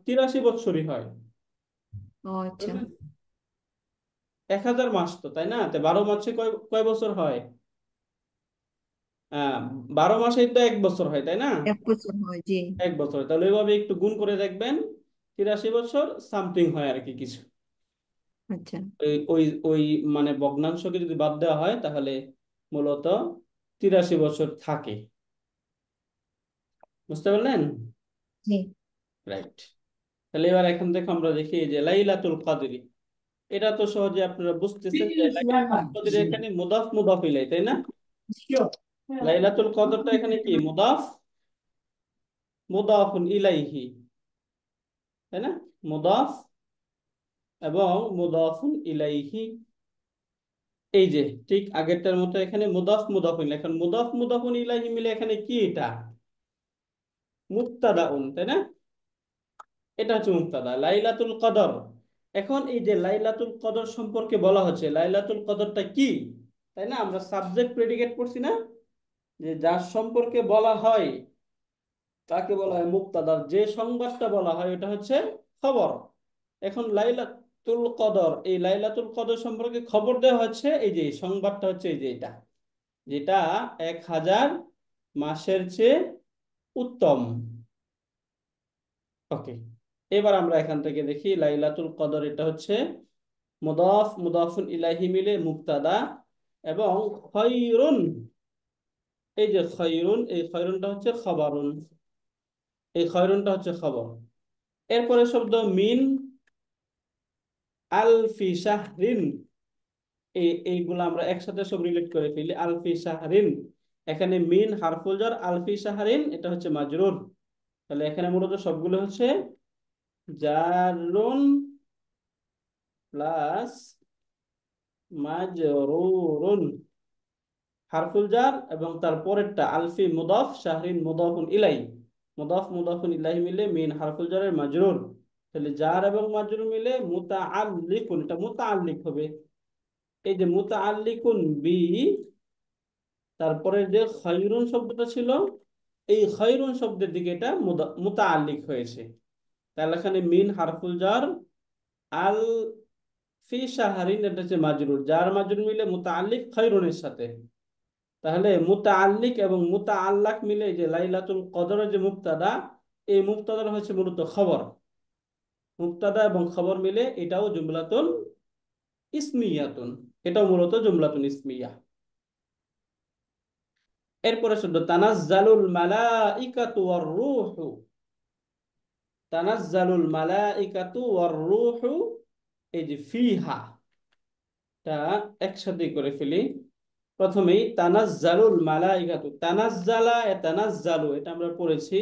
A: 83 বছরই হয়,
C: ও আচ্ছা।
A: বুঝলেন? 1000 মাস তো, তাই না? তো 12 মাসে কয় কয় বছর হয়? 12 মাসেই তো 1 বছর হয়, তাই না?
C: 1 বছর হয়, জি।
A: 1 বছর, তাহলে ওইভাবে একটু গুণ করে দেখবেন, 83 বছর সামথিং হয় আর কি কিছু।
C: আচ্ছা।
A: ওই ওই ওই মানে ভগ্নাংশকে যদি বাদ দেওয়া হয়, তাহলে মূলত 83 বছর থাকে। বুঝতে পারলেন?
C: জি।
A: রাইট। তাহলে এবার এখান থেকে আমরা দেখি যে লাইলাতুল কদরি, এটা তো সহজে আপনারা বুঝতেছেন যে লাইলাতুল কদরি এখানে মুদাফ মুদাফ ইলাই, তাই না? লাইলাতুল কদরটা এখানে কি মুদাফ মুদাফুন ইলাইহি, তাই না? মুদাফ এবং মুদাফুন ইলাইহি। এই যে ঠিক আগেরটার মতো এখানে মুদাফ মুদাফুন, এখন মুদাফ মুদাফুন ইলাইহি মিলে এখানে কি এটা মুবতাদাউন, তাই না? এটা হচ্ছে মুবতাদা লাইলাতুল কদর। এখন এই যে লাইলাতুল কদর সম্পর্কে বলা হচ্ছে, লাইলাতুল কদরটা কি, তাই না? আমরা সাবজেক্ট প্রেডিকেট করছি না, যে যার সম্পর্কে বলা হয় তাকে বলা হয় মুবতাদা, যে সংবাদটা বলা হয় এটা হচ্ছে খবর। এখন লাইলাতুল কদর, এই লাইলাতুল কদর সম্পর্কে খবর দেওয়া হচ্ছে, এই যে সংবাদটা হচ্ছে এই যে এটা, যেটা 1000 মাসের চেয়ে উত্তম। ওকে, এবার আমরা এখান থেকে দেখি লাইলাতুল কদর এটা হচ্ছে মুদাফ মুদাফুন ইলাইহি মিলে মুবতাদা, এবং খায়রুন, এই যে খায়রুন, এই খায়রুনটা হচ্ছে খবরুন, এই খায়রুনটা হচ্ছে খবর। এরপরে শব্দ মিন আলফি শাহরিন, এইগুলো আমরা একসাথে সব রিলেট করে ফেলি। আলফি শাহরিন, এখানে মিন হারফুল জার, আলফি শাহরিন এটা হচ্ছে মাজরুর। তাহলে এখানে মূলত সবগুলো হচ্ছে জারুন প্লাস মাজরুরুন, হারফুল জার এবং তার পরেরটা আলফি মুদাফ শাহরিন মুদাফুন ইলাই, মুদাফ মুদাফুন ইলাই মিলে মিন হারফুল জারের মাজরুর। তাহলে জার এবং মাজরুর মিলে মুতাআল্লিকুন, এটা মুতাআল্লিক হবে। এই যে মুতাআল্লিকুন বি, তারপরে যে খায়রুন শব্দটা ছিল, এই খায়রুন শব্দের দিকে এটা মুতাআল্লিক হয়েছে। তাহলে এখানে মিন হারফুল জার, আল ফি শাহরিন এটা হচ্ছে মাজরুর, জার মাজরুর মিলে মুতাআল্লিক খায়রুনের সাথে। তাহলে মুতাআল্লিক এবং মুতাআল্লাক মিলে এই যে লাইলাতুল কদরের যে মুবতাদা, এই মুবতাদার হচ্ছে মূলত খবর। মুবতাদা এবং খবর মিলে এটাও জুমলাতুন ইসমিয়াতুন, এটাও মূলত জুমলাতুন ইসমিয়া। এরপরে শুধু তানাজ্জালুল মালাইকাতু ওয়ার রূহু, তানাজ্জালুল মালাইকাতু ওয়ার রূহু, এই যে ফিহা টা একসাথে করে ফেলি। প্রথমেই তানাজ্জালুল মালাইকাতু, তানাজ্জালা তানাজ্জালু এটা আমরা পড়েছি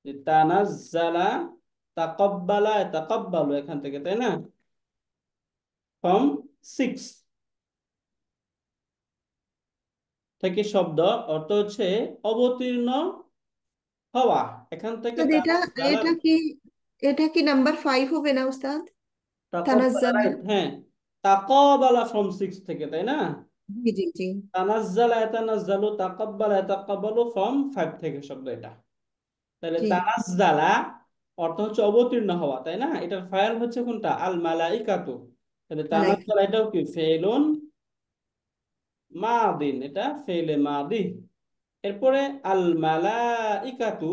A: যে তানাজ্জালা, তাকাব্বালা তাকাব্বালু এখান থেকে, তাই না? ফ্রম 6 থেকে শব্দ, অর্থ হচ্ছে অবতীর্ণ হওয়া। এখান থেকে
C: তো এটা
A: তানাজ্জালা,
C: এটা কি এটা কি নাম্বার 5 হবে না উস্তাদ?
A: তাকাব্বালা,
C: তানাজ্জালা।
A: রাইট, হ্যাঁ। তাকাবালা ফ্রম 6 থেকে, তাই না?
C: জি জি জি।
A: তানাজ্জালা তানাজ্জালু, তাকাব্বালা তাকাব্বালু ফ্রম 5 থেকে শব্দ এটা। তাহলে
C: জি।
A: তানাজ্জালা অর্থ হচ্ছে অবতীর্ণ হওয়া, তাই না? এটার ফাইল হচ্ছে কোনটা? আল মালাইকাতু। তাহলে
C: মালাইকা।
A: তানাজ্জালা এটাও কি ফেলুন মাদিন, এটা ফেলে মাদি। এরপরে আল মালাইকাতু,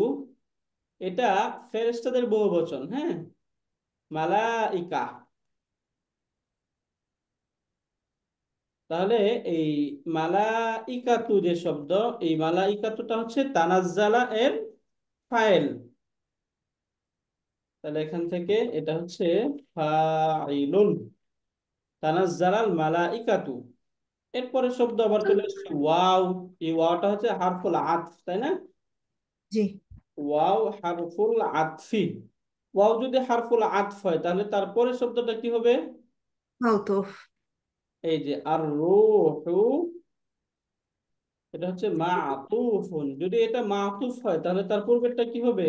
A: এটা ফেরেশতাদের বহুবচন, হ্যাঁ, মালাইকা। তাহলে এই মালাইকাতু যে শব্দ, এই মালাইকাতুটা হচ্ছে তানাজ্জালা এর ফাইল। তাহলে এখান থেকে এটা হচ্ছে ফাইলুন, তানাজ্জালাল মালাইকাতু। এরপরে শব্দ আবার চলে এসেছে ওয়াও। এই ওয়াওটা হচ্ছে হারফুল আতফ, তাই না?
C: জি।
A: ওয়াও হারফুল আতফি। ওয়াও যদি হারফুল আতফ হয় তাহলে তারপরে শব্দটা কি হবে?
C: মাউতুফ।
A: এই যে আর রূহু, এটা হচ্ছে মাতুফুন। যদি এটা মাতুফ হয় তাহলে তার পূর্বেরটা কি হবে?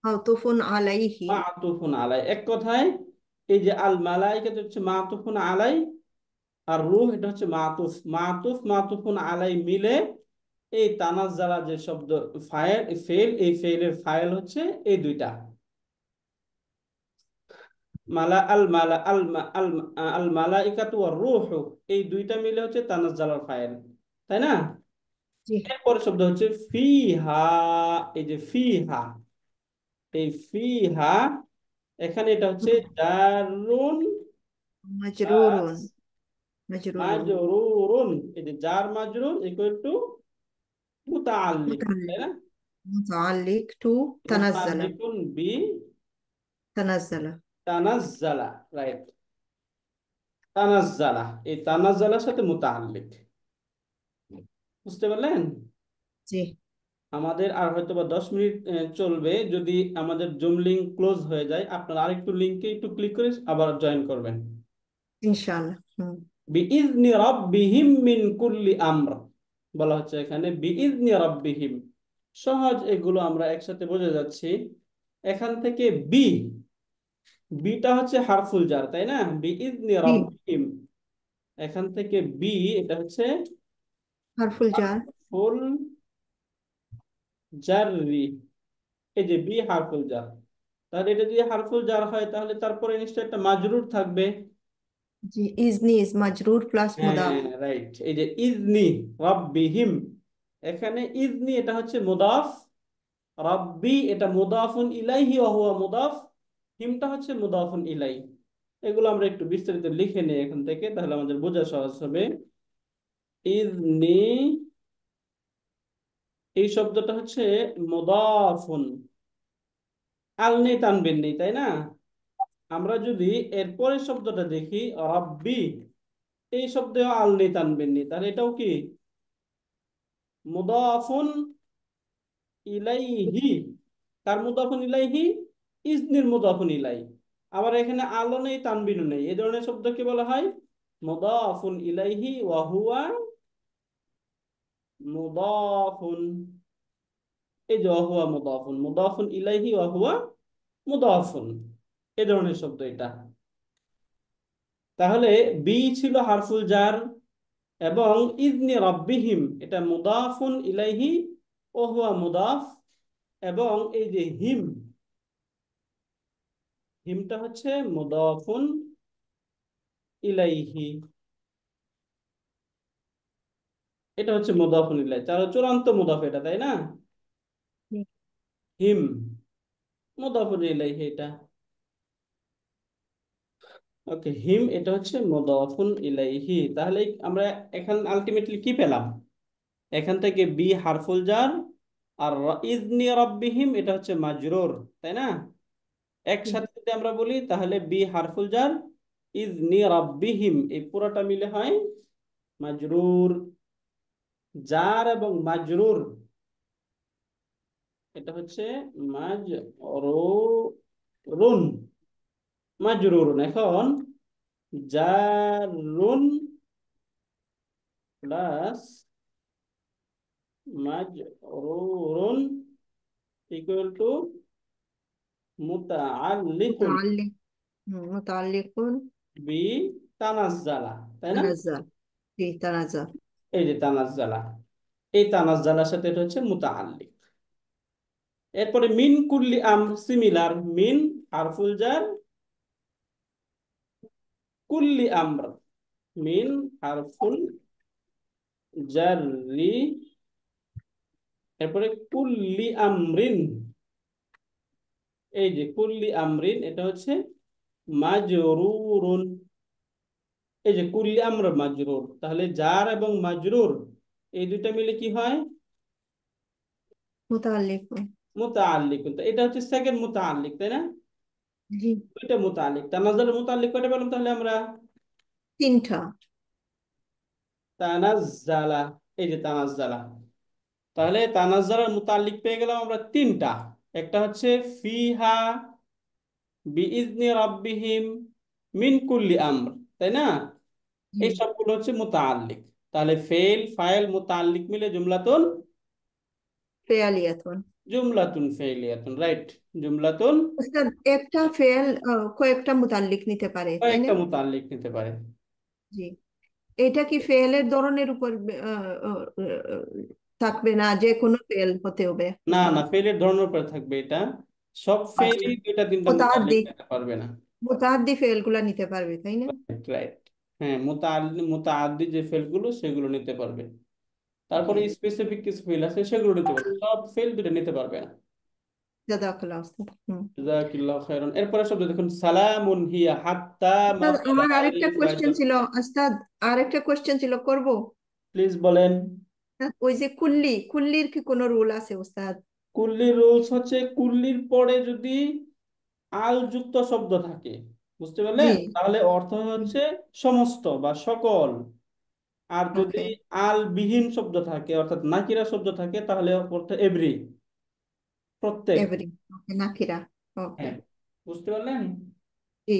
C: মাউতুফুন আলাইহি।
A: মাতুফুন আলাই। এক কথায় এই যে আল মালাইকা হচ্ছে মাতুফুন আলাই, আর রূহ এটা হচ্ছে মাতুফ। মাতুফ মাতুফুন আলাই মিলে এই তানাজ্জালা যে শব্দ, ফাইল ফেল, এই ফেলের ফাইল হচ্ছে এই দুইটা, মালা আল মালা আল মা- আল আল মালাইকাতু ওয়ার রূহু। এই দুইটা মিলে হচ্ছে তানাজ্জালার ফাইল, তাই না?
C: জি।
A: এরপরে শব্দ হচ্ছে ফিহা। এই যে ফিহা, এই ফিহা, এখানে এটা হচ্ছে জারুন প্লাস
C: মাজরুরুন। মাজরুরুন।
A: মাজরুরুন। এই যে জার মাজরুর ইকুয়াল টু মুতাআল্লিক, তাই
C: মুতাআল্লিক।
A: না?
C: মুতাআল্লিক টু তানাজ্জালা।
A: মুতাআল্লিকুন বি
C: তানাজ্জালা।
A: তানাজ্জালা, রাইট। তানাজ্জালা, এই তানাজ্জালার সাথে মুতাআল্লিক। বুঝতে পারলেন?
C: জি।
A: আমাদের আর হয়তো বা 10 মিনিট চলবে। যদি আমাদের জুম লিংক ক্লোজ হয়ে যায়, আপনারা আরেকটু লিংকে একটু ক্লিক করে আবার জয়েন করবেন।
C: ইনশাআল্লাহ। হুম।
A: বিইজনি রাব্বিহিম মিন কুল্লি আমর, বলা হচ্ছে এখানে বিইজনি রাব্বিহিম। সহজ, এগুলো আমরা একসাথে বুঝে যাচ্ছি। এখান থেকে বি, বিটা হচ্ছে হারফুল জার, তাই না? বিইজনি
C: জি।
A: রাব্বিহিম, এখান থেকে বি এটা হচ্ছে
C: হারফুল জার।
A: হারফুল জাররি। এই যে বি হারফুল জার, তাহলে এটা যদি হারফুল জার হয় তাহলে তারপরে নিশ্চয়ই একটা মাজরুর থাকবে।
C: জি। ইজনি ইজ মাজরুর প্লাস
A: হ্যাঁ,
C: মুদাফ।
A: রাইট। এই যে ইজনি রাব্বিহিম, এখানে ইজনি এটা হচ্ছে মুদাফ, রাব্বি এটা মুদাফুন ইলাইহি ওয়া হুয়া মুদাফ, হিমটা হচ্ছে মুদাফুন ইলাই। এগুলো আমরা একটু বিস্তারিত লিখে নিই এখান থেকে, তাহলে আমাদের বোঝা সহজ হবে। ইজনি, এই শব্দটা হচ্ছে মুদাফুন, আল নেই তানবিন নেই, তাই না? আমরা যদি এরপরের শব্দটা দেখি রাব্বি, এই শব্দেও আল নেই তানবিন নেই, তাহলে এটাও কি মুদাফুন ইলাইহি। তার মুদাফুন ইলাইহি, ইজনির মুদাফুন ইলাই। আবার এখানে আলো নেই তানবিনও নেই, এই ধরনের শব্দকে বলা হয় মুদাফুন ইলাইহি ওয়া হুয়া মুদাফুন। এই যে ওয়া হুয়া মুদাফুন, মুদাফুন ইলাইহি ওয়া হুয়া মুদাফুন, এই ধরনের শব্দ এটা। তাহলে বি ছিল হারফুল জার, এবং ইজনি রাব্বিহিম এটা মুদাফুন ইলাইহি ও হুয়া মুদাফ, এবং এই যে হিম, হিমটা হচ্ছে মুদাফুন ইলাইহি, এটা হচ্ছে মুদাফুন ইলাইহি, তার চূড়ান্ত মুদাফ এটা, তাই না?
C: জি।
A: হিম মুদাফুন ইলাইহি এটা। ওকে, হিম এটা হচ্ছে মুদাফুন ইলাইহি। তাহলে আমরা এখান আলটিমেটলি কি পেলাম? এখান থেকে বি হারফুল জার, আর ইজনি রাব্বিহিম এটা হচ্ছে মাজরুর, তাই না?
C: জি।
A: একসাথে যদি আমরা বলি তাহলে বি হারফুল জার, ইজনি রাব্বিহিম এই পুরোটা মিলে হয় মাজরুর। জার এবং মাজরুর এটা হচ্ছে মাজরুরুন, মাজরুরুন। এখন জারুন প্লাস মাজরুরুন ইকুয়াল টু মুতাআল্লিকুন
C: মুতাআল্লিক। মুতাআল্লিকুন
A: বি তানাজ্জালা, তাই না?
C: তানাজ্জাল। জি। তানাজ্জাল।
A: এই যে তানাজ্জালা, এই তানাজ্জালার সাথে এটা হচ্ছে মুতাআল্লিক। এরপরে মিন কুল্লি আমর, সিমিলার, মিন হারফুল জার, কুল্লি আমর, মিন হারফুল জাররি, এরপরে কুল্লি আমরিন, এই যে কুল্লি আমরিন, এটা হচ্ছে মাজরুরুন। এই যে কুল্লি আমর মাজরুর, তাহলে জার এবং মাজরুর এই দুইটা মিলে কি হয়?
C: মুতাআল্লিক।
A: মুতাআল্লিক। তো এটা হচ্ছে সেকেন্ড মুতাআল্লিক, তাই না?
C: জি।
A: দুইটা মুতাআল্লিক। তানাজ্জালের মুতাআল্লিক কয়টা পেলাম তাহলে আমরা?
C: তিনটা।
A: তানাজ্জালা। এই যে তানাজ্জালা, তাহলে তানাজ্জালার মুতাআল্লিক পেয়ে গেলাম আমরা তিনটা। একটা হচ্ছে ফিহা বিইজনি রাব্বিহিম মিন কুল্লি আমর, তাই না?
C: জি।
A: এই সবগুলো হচ্ছে মুতাআল্লিক। তাহলে ফেল ফাইল মুতাআল্লিক মিলে জুমলাতুন,
C: ফেয়ালিয়াতুন।
A: জুমলাতুন ফেইলিয়াতুন, রাইট। জুমলাতুন
C: উস্তাদ, একটা ফেল কয়েকটা মুতাল্লিক নিতে পারে, তাই না?
A: কয়েকটা মুতাআল্লিক নিতে পারে।
C: জি। এটা কি ফেলের ধরনের উপর আহ, আহ, আহ, থাকবে না, যে কোনো ফেল হতে হবে
A: না
C: উস্তাদ?
A: না, ফেলের ধরনের উপরে থাকবে এটা। সব
C: আচ্ছা।
A: ফেলই দুইটা তিনটা মুতাআল্লিক
C: মুতাআদ্দি।
A: নিতে পারবে না।
C: মুতাআদ্দি ফেল গুলা নিতে পারবে, তাই না?
A: Right right. হ্যাঁ, মুতাআদ্দি যে ফেলগুলো সেগুলো নিতে পারবে।
C: জি।
A: তারপরে স্পেসিফিক কিছু ফেল আছে সেগুলো নিতে পারবে, সব ফেল দুটো নিতে পারবে না।
C: জাযাকাল্লাহ উস্তাদ।
A: জাযাকিল্লাহু খাইরান। এরপরে শব্দ দেখুন, সালামুন হিয়া হাত্তা
C: উস্তাদ, আমার
A: মাতলাইল
C: আরেকটা কোয়েশ্চেন
A: ফাজর।
C: ছিল উস্তাদ, আরেকটা কোয়েশ্চেন ছিল, করব?
A: প্লিজ বলেন।
C: ওই যে কুল্লি, কুল্লির কি কোনো রুল আছে উস্তাদ?
A: কুল্লির রুলস হচ্ছে, কুল্লির পরে যদি আল যুক্ত শব্দ থাকে, বুঝতে
C: জি।
A: পারলেন, তাহলে অর্থ হচ্ছে সমস্ত বা সকল। আর যদি
C: ওকে।
A: আল বিহীন শব্দ থাকে, অর্থাৎ নাকিরা শব্দ থাকে, তাহলে অর্থ এভরি, প্রত্যেক।
C: এভরি। ওকে, নাকিরা। ওকে।
A: হ্যাঁ, বুঝতে পারলেন।
C: জি।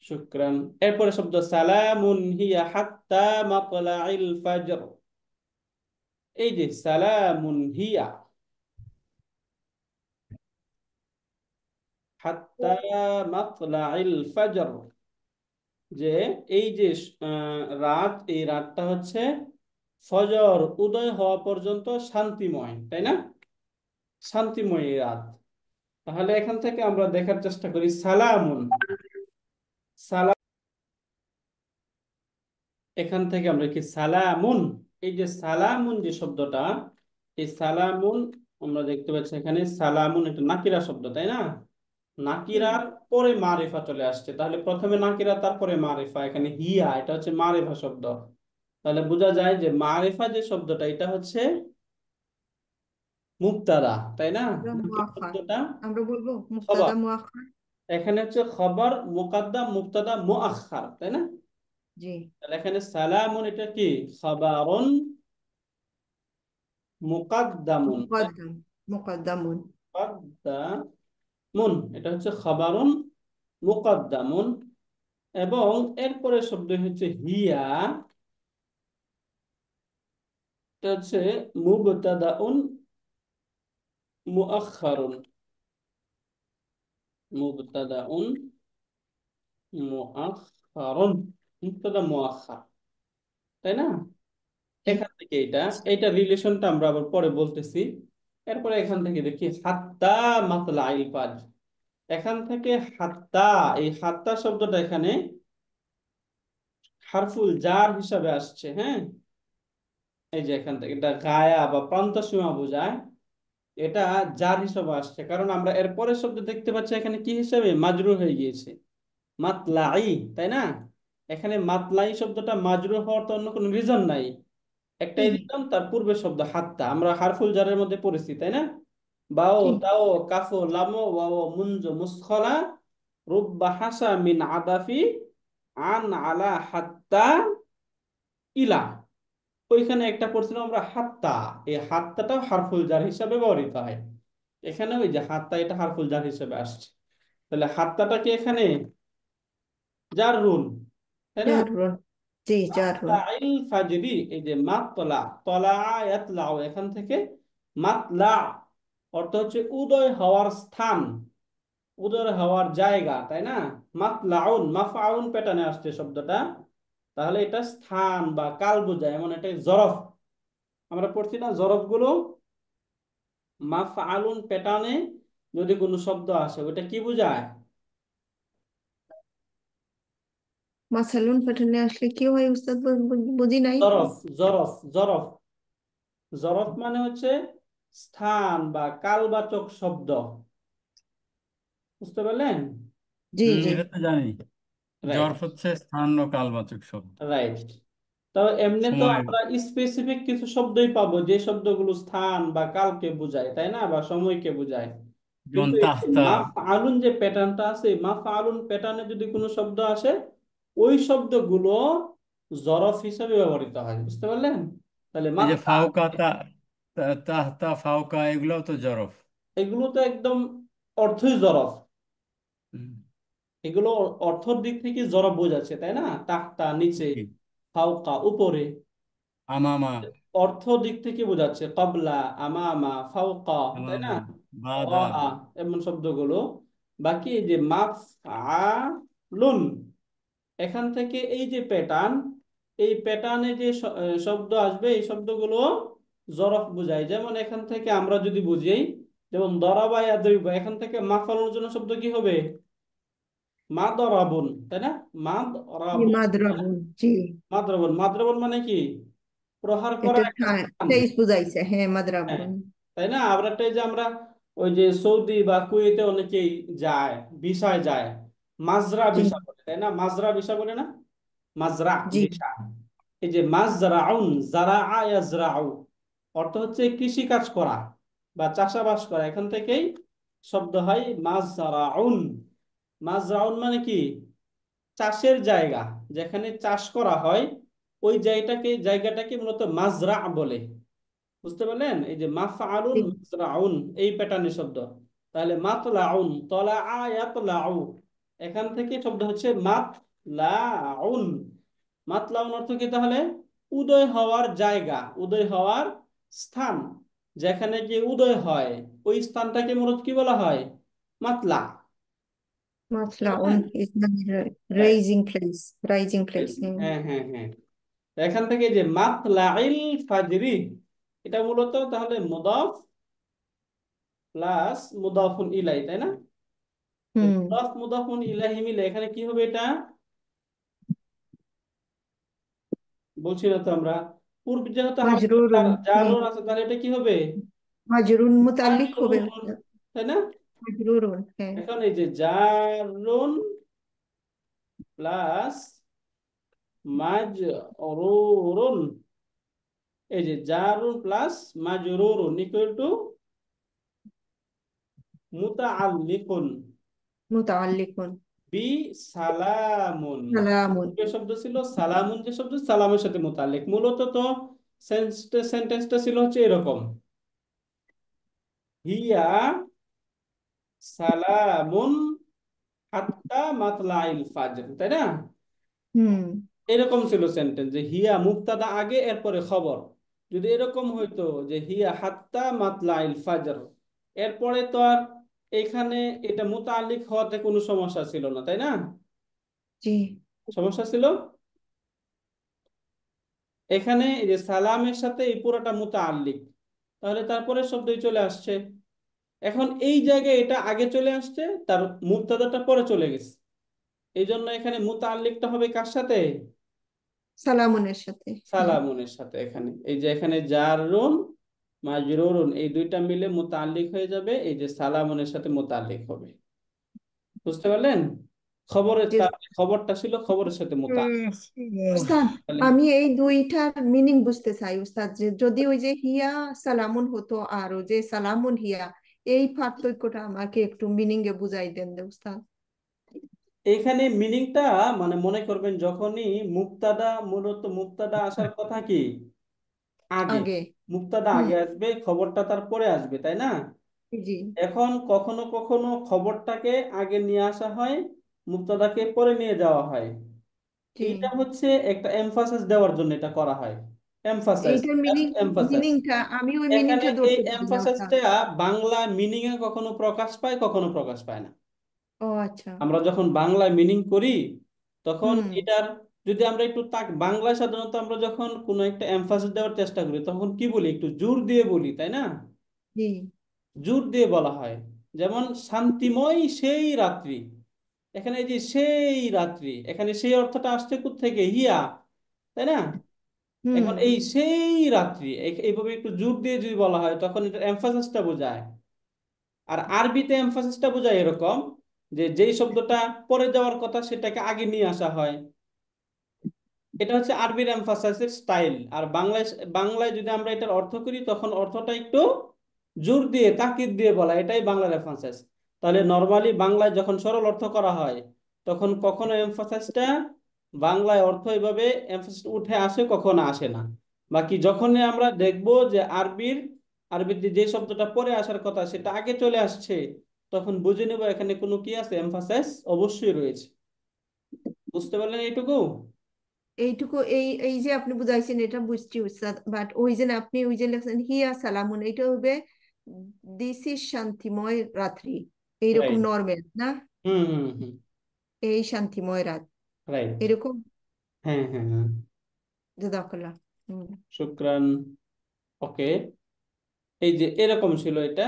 A: শুক্রান। এরপরে শব্দ সালামুন হিয়া হাত্তা মাতলাইল ফাজর। এই যে সালামুন হিয়া হাত্তা মাতলাইল ফাজর, যে এই যে রাত, এই রাতটা হচ্ছে ফজর উদয় হওয়া পর্যন্ত শান্তিময়, তাই না? শান্তিময় এই রাত। তাহলে এখান থেকে আমরা দেখার চেষ্টা করি সালামুন। সালাম, এখান থেকে আমরা কি সালামুন, এই যে সালামুন যে শব্দটা, এই সালামুন আমরা দেখতে পাচ্ছি এখানে সালামুন একটা নাকিরা শব্দ, তাই না?
C: জি।
A: নাকিরার পরে মারিফা চলে আসছে, তাহলে প্রথমে নাকিরা তারপরে মারিফা, এখানে হিয়া এটা হচ্ছে মারিফা শব্দ। তাহলে বোঝা যায় যে মারিফা যে শব্দটা এটা হচ্ছে মুবতাদা, তাই না?
C: আমরা
A: নাকিরা
C: মুআখার,
A: শব্দটা
C: আমরা বলবো
A: খবর।
C: মুফতাদা মুআখার।
A: এখানে হচ্ছে খবর মুকাদ্দাম, মুবতাদা মুআখার, তাই না?
C: জি।
A: তাহলে এখানে সালামুন এটা কি খাবারুন মুকাদ্দামুন, তাই না?
C: মুকদ্দাম। মুকদ্দামুন।
A: মুকাদ্দামুন, এটা হচ্ছে খাবারুন মুকাদ্দামুন। এবং এরপরে শব্দ হচ্ছে হিয়া, এটা হচ্ছে মুবতাদাউন মুআখারুন। মুবতাদাউন মুআখারুন, মুবতাদা মুআখার, তাই না?
C: জি।
A: এখান থেকে এটা, এইটা রিলেশনটা আমরা আবার পরে বলতেছি। এরপরে এখান থেকে দেখি হাত্তা মাতলাইল ফাজর। এখান থেকে হাত্তা, এই হাত্তা শব্দটা এখানে হারফুল জার হিসাবে আসছে, হ্যাঁ। এই যে এখান থেকে এটা গায়া বা প্রান্ত সীমা বোঝায়, এটা জার হিসাবে আসছে, কারণ আমরা এর পরের শব্দ দেখতে পাচ্ছি এখানে কি হিসাবে মাজরুর হয়ে গিয়েছে, মাতলাই, তাই না? এখানে মাতলাই শব্দটা মাজরুর হওয়ার তো অন্য কোনো রিজন নাই, একটাই
C: জি।
A: রিজন, তার পূর্বের শব্দ হাত্তা আমরা হারফুল জারের মধ্যে পড়েছি, তাই না? বাও
C: জি।
A: তাও কাফো লামো ওয়াও মুনজো মুসখলা রুব্বা হাসা মিন আদাফি আন আলা হাত্তা ইলা। ওইখানে একটা পড়ছিলাম আমরা হাত্তা, এই হাত্তাটাও হারফুল জার হিসাবে ব্যবহৃত হয়। এখানে ওই যে হাত্তা, এটা হারফুল জার হিসেবে আসছে। তাহলে হাত্তাটা কি এখানে জার রুল, তাই না?
C: জারুন। জি, জারুন।
A: মাতলাইল ফাজরি, এই যে মাতলা, তলা ইয়াতলাউ, এখান থেকে মাতলা অর্থ হচ্ছে উদয় হওয়ার স্থান, উদয় হওয়ার জায়গা, তাই না? মাতলাউন মাফআউন প্যাটার্নে আসছে শব্দটা, তাহলে এটা স্থান বা কাল বোঝায়, এমন একটা জরফ। আমরা পড়ছি না জরফ গুলো, মাফআলুন প্যাটার্নে যদি কোনো শব্দ আসে ওটা কি বোঝায়?
C: মাসালুন প্যাটার্নে আসলে কি হয় উস্তাদ? বুঝি নাই।
A: জরফ, জরফ, জরফ। জরফ মানে হচ্ছে স্থান বা কালবাচক শব্দ। বুঝতে পারলেন?
C: জি জি।
B: এটা তো জানি।
A: রাইট।
B: জরফ হচ্ছে স্থান ও কালবাচক শব্দ।
A: রাইট। তো এমনি তো
B: সময়।
A: আমরা স্পেসিফিক কিছু শব্দই পাবো যে শব্দগুলো স্থান বা কালকে বোঝায়, তাই না, বা সময়কে বোঝায়।
B: যেমন
A: কিন্তু এই যে
B: তাহতা।
A: মাফআলুন যে প্যাটার্নটা আছে, মাফআলুন প্যাটার্নে যদি কোনো শব্দ আসে, ওই শব্দগুলো জরফ হিসাবে ব্যবহৃত হয়। বুঝতে পারলেন? তাহলে
B: এই যে
A: মাফআল,
B: ফাউকা, তাহতা, ফাউকা, এগুলোও তো জরফ।
A: এগুলো তো একদম অর্থই জরফ।
B: হুম,
A: এগুলো অর্থর দিক থেকে জরফ বোঝাচ্ছে, তাই না? তাহতা নিচে,
B: জি।
A: ফাওকা উপরে।
B: আমামা।
A: অর্থ দিক থেকে বোঝাচ্ছে কবলা, আমামা, ফাওকা, তাই না?
B: আমামা। বাদা।
A: ওয়াআ, এমন শব্দগুলো। বাকি এই যে মাফআলুন, এখান থেকে এই যে প্যাটার্ন, এই প্যাটার্নে যে শব্দ আসবে, এই শব্দগুলো জরফ বোঝায়। যেমন এখান থেকে আমরা যদি বুঝি, যেমন দরাবা ইয়াদরিবু, এখান থেকে মাফআলুনের জন্য শব্দ কি হবে? মাদরাবুন, তাই না? মাদরাবুন, তাই না?
C: মাদ্রাবুন, জি।
A: মাদরাবুন, মাদরাবুন মানে কি? প্রহার করা
C: এটা
A: একটা স্থান।
C: প্লেস বুঝাইছে, হ্যাঁ,
A: হ্যাঁ,
C: মাদ্রাবুন।
A: তাই না? আমরা তো এই যে আমরা ওই যে সৌদি বা কুয়েতে অনেকেই যায়, ভিসায় যায়, মাজরা
C: জি
A: ভিসা বলে, তাই না? মাজরা ভিসা বলে না? মাজরা
C: জি।
A: ভিসা। এই যে মাজরাউন, জারাআ ইয়াজরাউ, অর্থ হচ্ছে কৃষি কাজ করা বা চাষাবাস করা। এখান থেকেই শব্দ হয় মাজরাউন। মাজরাউন মানে কি? চাষের জায়গা, যেখানে চাষ করা হয়, ওই জায়গাটাকে মূলত মাজরা বলে। বুঝতে পারলেন? এই যে মাফআলুন,
C: জি।
A: মাজরাউন, এই প্যাটার্নের শব্দ। তাহলে মাতলাউন, তলাআ ইয়াতলাউ, এখান থেকে শব্দ হচ্ছে মাতলাউন। মাতলাউন অর্থ কি তাহলে? উদয় হওয়ার জায়গা, উদয় হওয়ার স্থান। যেখানে যে উদয় হয়, ওই স্থানটাকে মূলত কি বলা হয়? মাতলা। বুঝতে
C: মাতলাউন
A: পারলেন?
C: ইজ
A: হ্যাঁ,
C: রাইজিং প্লেস, রাইজিং প্লেস।
A: হ্যাঁ, হ্যাঁ, হ্যাঁ। এখান থেকে যে মাতলাইল ফাজরি, এটা মূলত তাহলে মুদাফ প্লাস মুদাফুন ইলাই, তাই না? তো
C: হুম।
A: মুদাফ মুদাফুন ইলাহি মিলে এখানে কি হবে এটা? বলছি না তো আমরা, পূর্বে যেহেতু হারফে
C: মাজরুরুন, হ্যাঁ।
A: জারুর আছে, তাহলে এটা কি হবে?
C: মাজরুন মুতাল্লিক হবে
A: মাজরুরুন,
C: উস্তাদ।
A: তাই না?
C: মাজরুরুন, হ্যাঁ।
A: এখন এই যে জারুন প্লাস মাজরুরুন, এই যে জারুন প্লাস মাজরুরুন ইকুয়াল টু মুতাআল্লিকুন
C: মুতাআল্লিকুন।
A: বি সালামুন।
C: সালামুন।
A: পূর্বের শব্দ ছিল সালামুন, যে শব্দ সালামের সাথে মোতালেক। মূলত তো সেন্টেন্সটা ছিল হচ্ছে এরকম: হিয়া সালামুন হাত্তা মাতলাইল ফাজর, তাই না?
C: হুম।
A: এরকম ছিল সেন্টেন্স, যে হিয়া মুক্তাদা আগে, এরপরে খবর। যদি এরকম হইতো যে হিয়া হাত্তা মাতলাইল ফাজর, এরপরে তো আর এখানে এটা মুতাআল্লিক হওয়াতে কোনো সমস্যা ছিল না, তাই না?
C: জি
A: সমস্যা ছিল এখানে এই যে সালামের সাথে এই পুরোটা মুতাআল্লিক, তাহলে তারপরে শব্দই চলে আসছে। এখন এই জায়গায় এটা আগে চলে আসছে, তার মুবতাদাটা পরে চলে গেছে। এই জন্য এখানে মুতাআল্লিকটা হবে কার সাথে?
C: সালামুনের সাথে, হ্যাঁ।
A: সালামুনের সাথে। এখানে এই যে এখানে জারুন মাজরুরুন, এই দুইটা মিলে মুতাআল্লিক হয়ে যাবে, এই যে সালামুনের সাথে মুতাআল্লিক হবে। বুঝতে পারলেন?
C: জি
A: খবরটা ছিল খবরের সাথে মুতাআল্লিক।
C: উস্তাদ,
A: তাহলে
C: আমি এই দুইটার মিনিং বুঝতে চাই উস্তাদ, যে যদি ওই যে হিয়া সালামুন হতো আর ওই যে সালামুন হিয়া, এই পার্থক্যটা আমাকে একটু মিনিং এ বুঝাই দেন দে উস্তাদ।
A: এইখানে মিনিংটা, মানে মনে করবেন যখনই মুক্তাদা, মূলত মুক্তাদা আসার কথা কি আগে,
C: আগে।
A: মুক্তাদা
C: হুম।
A: আগে আসবে, খবরটা তারপরে আসবে, তাই না?
C: জি
A: এখন কখনো কখনো খবরটাকে আগে নিয়ে আসা হয়, মুক্তাদাকে পরে নিয়ে যাওয়া হয়।
C: জি।
A: এইটা হচ্ছে একটা এমফাসিস দেওয়ার জন্য এটা করা হয়। এমফাসাইজ,
C: এইটার
A: জাস্ট
C: মিনিং,
A: এমফাসাইজ।
C: মিনিংটা আমি ওই
A: এখানে
C: মিনিংটা
A: এই
C: ধরতে পারি না উস্তাদ।
A: এমফাসাইজটা বাংলা মিনিং এ কখনো প্রকাশ পায়, কখনো প্রকাশ পায় না।
C: ও আচ্ছা।
A: আমরা যখন বাংলায় মিনিং করি, তখন
C: হুম।
A: এটার, যদি আমরা একটু তাক বাংলায় সাধারণত আমরা যখন কোনো একটা এমফাসিস দেওয়ার চেষ্টা করি, তখন কি বলি? একটু জোর দিয়ে বলি, তাই না?
C: জি
A: জোর দিয়ে বলা হয়। যেমন শান্তিময় সেই রাত্রি, এখানে এই যে সেই রাত্রি, এখানে সেই অর্থটা আসছে থেকে হিয়া, তাই না?
C: হুম।
A: এখন এই সেই রাত্রি, এইভাবে একটু জোর দিয়ে যদি বলা হয়, তখন এটা এমফাসিসটা বোঝায়। আর আরবিতে এমফাসিসটা বোঝায় এরকম, যে যেই শব্দটা পরে যাওয়ার কথা সেটাকে আগে নিয়ে আসা হয়। এটা হচ্ছে আরবির এমফাসাইজের স্টাইল। আর বাংলায় বাংলায় যদি আমরা এটার অর্থ করি তখন অর্থটা একটু জোর দিয়ে তাকিদ দিয়ে বলা, এটাই বাংলার এমফাসাইজ। তাহলে নর্মালি বাংলায় যখন সরল অর্থ করা হয় তখন কখনো এমফাসাইজটা বাংলায় অর্থ এভাবে এমফাসিস উঠে আসে, কখনো আসে না। বাকি যখনই আমরা দেখব যে আরবিতে যে শব্দটা পরে আসার কথা সেটা আগে চলে আসছে, তখন বুঝে নেব এখানে কোনো কি আছে, এমফাসাইজ অবশ্যই রয়েছে। বুঝতে পারলেন এইটুকু?
C: এইটুকু, এই এই যে আপনি বুঝাইছেন এটা বুঝছি উস্তাদ, বাট ওই যে আপনি ওই যে লেখছেন হিয়া সালামুন, এটা হবে দিস ইজ শান্তিময় রাত্রি, এইরকম
A: রাইট।
C: নরমাল না?
A: হুম হুম হুম।
C: এই শান্তিময় রাত,
A: রাইট।
C: এরকম।
A: হ্যাঁ হ্যাঁ হ্যাঁ।
C: জাযাকাল্লাহ। হুম।
A: শুক্রান। ওকে। এই যে এরকম ছিল এটা,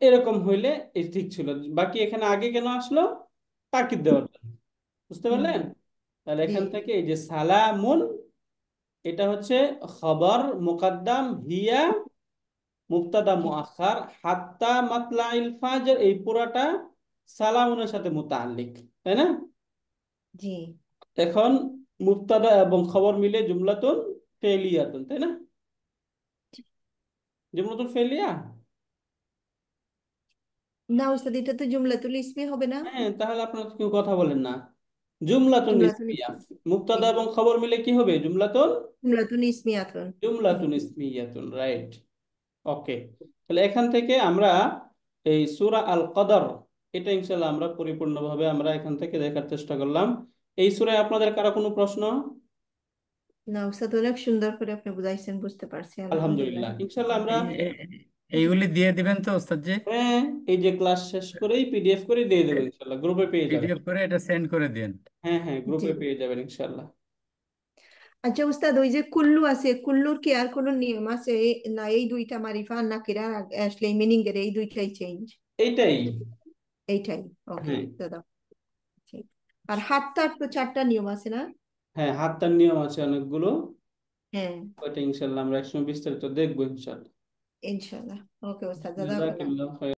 A: এরকম হইলে এই ঠিক ছিল। বাকি এখানে আগে কেন আসলো? তাকিদ দেওয়ার জন্য। বুঝতে
C: হুম।
A: পারলেন? তাহলে
C: জি।
A: এখান থেকে এই যে সালামুন, এটা হচ্ছে খবর মুকদ্দাম, হিয়া মুবতাদা
C: জি।
A: মুআখার, হাত্তা মাতলাইল ফাজর, এই পুরাটা সালামুনের সাথে মুতাআল্লিক, তাই না?
C: জি।
A: এখন মুবতাদা এবং খবর মিলে জুমলাতুন ফেলিয়াতুন, তাই না? জুমলাতুন ফেলিয়া।
C: না উস্তাদ, এটা তো জুমলাতুল ইসমি হবে না?
A: হ্যাঁ, তাহলে আপনারা তো কেউ কথা বলেন না। জুমলাতুন
C: জুমলাতুল
A: ইসমিয়া,
C: ইসমি। জি।
A: মুবতাদা এবং খবর মিলে কি হবে? জুমলাতুন
C: জুমলাতুল ইসমিয়াতুন। জি।
A: জুমলাতুন ইসমিয়াতুন, রাইট। ওকে। তাহলে এখান থেকে আমরা এই সূরা আল কদর, এটা ইনশাআল্লাহ আমরা পরিপূর্ণভাবে আমরা এখান থেকে দেখার চেষ্টা করলাম। এই সূরায় আপনাদের কারো কোনো প্রশ্ন?
C: না উস্তাদ, অনেক সুন্দর করে আপনি বুঝাইছেন, বুঝতে পারছি, আলহামদুলিল্লাহ।
A: আলহামদুলিল্লাহ। ইনশাআল্লাহ আমরা,
C: জি।
B: এইগুলি দিয়ে দিবেন তো ওস্তাদ জি?
A: হ্যাঁ, এই যে ক্লাস শেষ করেই পিডিএফ করে দিয়ে দেবো ইনশাআল্লাহ, গ্রুপে পেয়ে যাবেন।
B: পিডিএফ করে এটা সেন্ড করে দিন।
A: হ্যাঁ হ্যাঁ,
C: জি।
A: গ্রুপে পেয়ে যাবেন ইনশাআল্লাহ।
C: আচ্ছা উস্তাদ, ওই যে কুল্লু আছে, কুল্লুর কি আর কোনো নিয়ম আছে? না এই দুইটা মারিফা আর নাকিরা আসলে মিনিং এর এই দুইটাই চেঞ্জ?
A: এইটাই।
C: এইটাই। ওকে
A: হ্যাঁ
C: দাদা। ঠিক। আর হাতটার তো চারটা নিয়ম আছে না?
A: হ্যাঁ, হাতটার নিয়ম আছে অনেকগুলো।
C: হ্যাঁ।
A: ওইটা ইনশাআল্লাহ আমরা একসময় বিস্তারিত দেখবো ইনশাআল্লাহ।
C: ইনশাল্লাহ। ওকে উস্তাদ, দাদা।
A: জাযাকাল্লাহ খাইর।